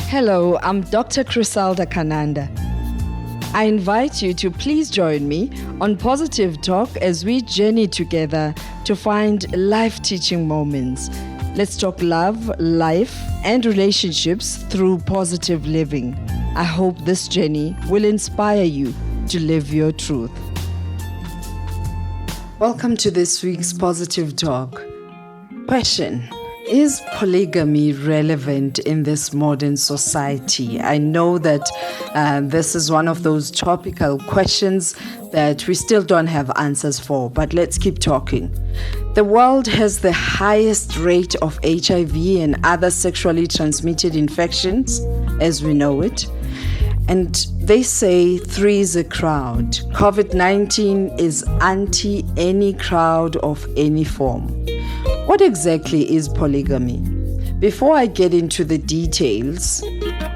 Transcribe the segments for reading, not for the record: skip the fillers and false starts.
Hello, I'm Dr. Criselda Kananda. I invite you to please join me on Positive Talk as we journey together to find life-teaching moments. Let's talk love, life, and relationships through positive living. I hope this journey will inspire you to live your truth. Welcome to this week's Positive Talk. Question: is polygamy relevant in this modern society? I know that this is one of those topical questions that we still don't have answers for, but let's keep talking. The world has the highest rate of HIV and other sexually transmitted infections as we know it. And they say three is a crowd. COVID-19 is anti any crowd of any form. What exactly is polygamy? Before I get into the details,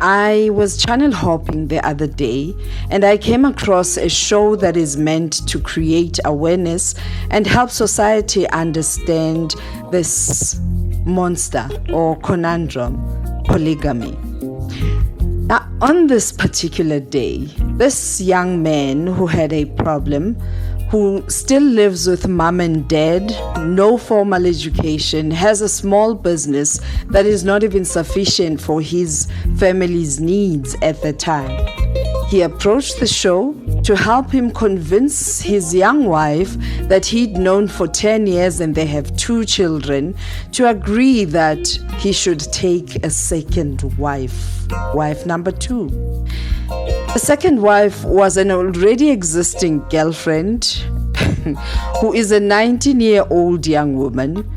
I was channel hopping the other day and I came across a show that is meant to create awareness and help society understand this monster or conundrum, polygamy. Now, on this particular day, this young man who had a problem, who still lives with mom and dad, no formal education, has a small business that is not even sufficient for his family's needs at the time. He approached the show to help him convince his young wife that he'd known for 10 years and they have 2 children to agree that he should take a second wife, wife number 2. The second wife was an already existing girlfriend who is a 19-year-old young woman.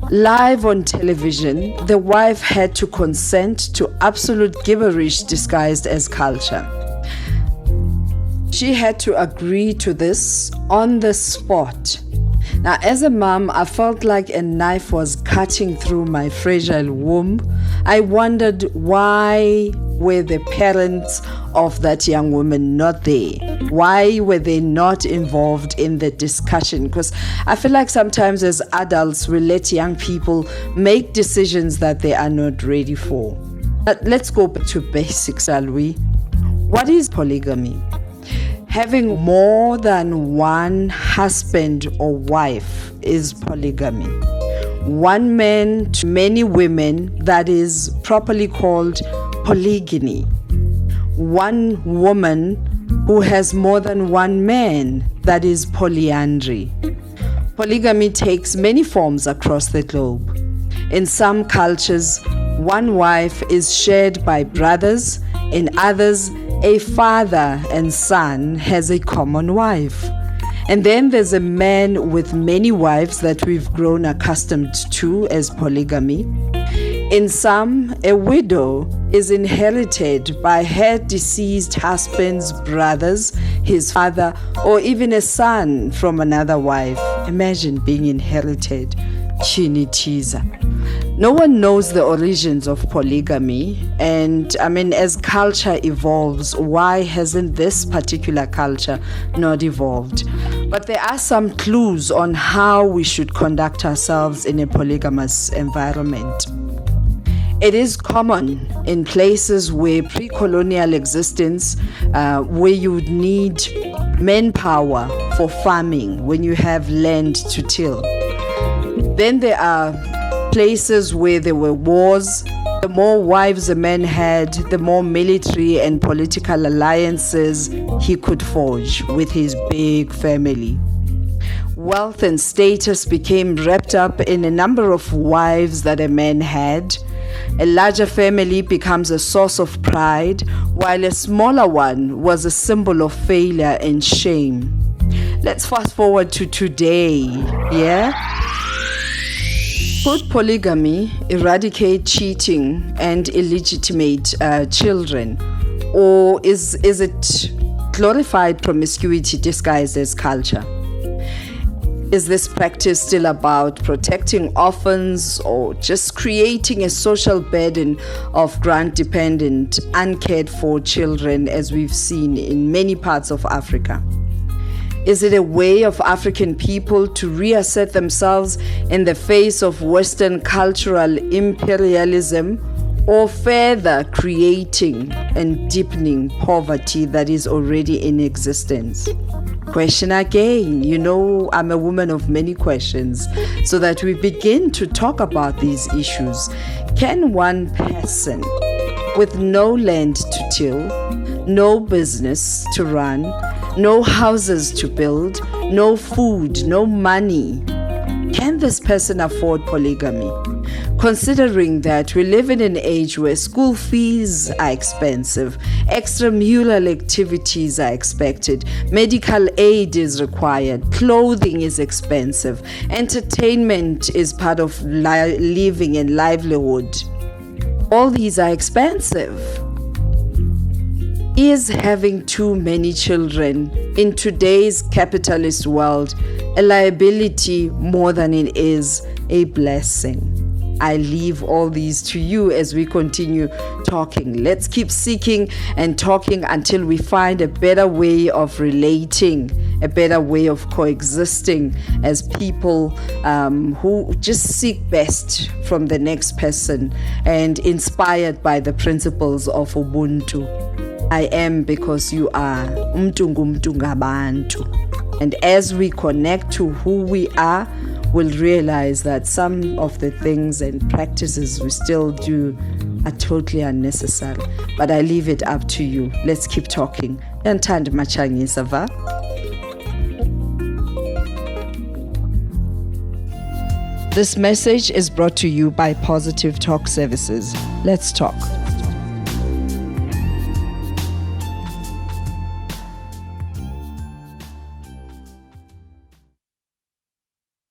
Live on television, the wife had to consent to absolute gibberish disguised as culture. She had to agree to this on the spot. Now, as a mom, I felt like a knife was cutting through my fragile womb. I wondered, why were the parents of that young woman not there? Why were they not involved in the discussion? Because I feel like sometimes as adults, we let young people make decisions that they are not ready for. But let's go back to basics, shall we? What is polygamy? Having more than one husband or wife is polygamy. One man to many women, that is properly called polygamy. One woman who has more than one man, that is polyandry. Polygamy takes many forms across the globe. In some cultures, one wife is shared by brothers. In others, a father and son has a common wife. And then there's a man with many wives that we've grown accustomed to as polygamy. In some, a widow is inherited by her deceased husband's brothers, his father, or even a son from another wife. Imagine being inherited. Chinitiza. No one knows the origins of polygamy, and as culture evolves, why hasn't this particular culture not evolved? But there are some clues on how we should conduct ourselves in a polygamous environment. It is common in places where pre-colonial existence, where you would need manpower for farming when you have land to till. Then there are places where there were wars. The more wives a man had, the more military and political alliances he could forge with his big family. Wealth and status became wrapped up in a number of wives that a man had. A larger family becomes a source of pride, while a smaller one was a symbol of failure and shame. Let's fast forward to today, yeah? Could polygamy eradicate cheating and illegitimate children? Or is it glorified promiscuity disguised as culture? Is this practice still about protecting orphans or just creating a social burden of grant-dependent, uncared for children as we've seen in many parts of Africa? Is it a way of African people to reassert themselves in the face of Western cultural imperialism? or further creating and deepening poverty that is already in existence? Question again. You know, I'm a woman of many questions, so that we begin to talk about these issues. Can one person with no land to till, no business to run, no houses to build, no food, no money, can this person afford polygamy? Considering that we live in an age where school fees are expensive, extramural activities are expected, medical aid is required, clothing is expensive, entertainment is part of living and livelihood. All these are expensive. Is having too many children in today's capitalist world a liability more than it is a blessing? I leave all these to you as we continue talking. Let's keep seeking and talking until we find a better way of relating, a better way of coexisting as people who just seek best from the next person and inspired by the principles of Ubuntu. I am because you are. Umntu ngumntu ngabantu. And as we connect to who we are, we'll realize that some of the things and practices we still do are totally unnecessary. But I leave it up to you. Let's keep talking. Yantand machangisa va. This message is brought to you by Positive Talk Services. Let's talk.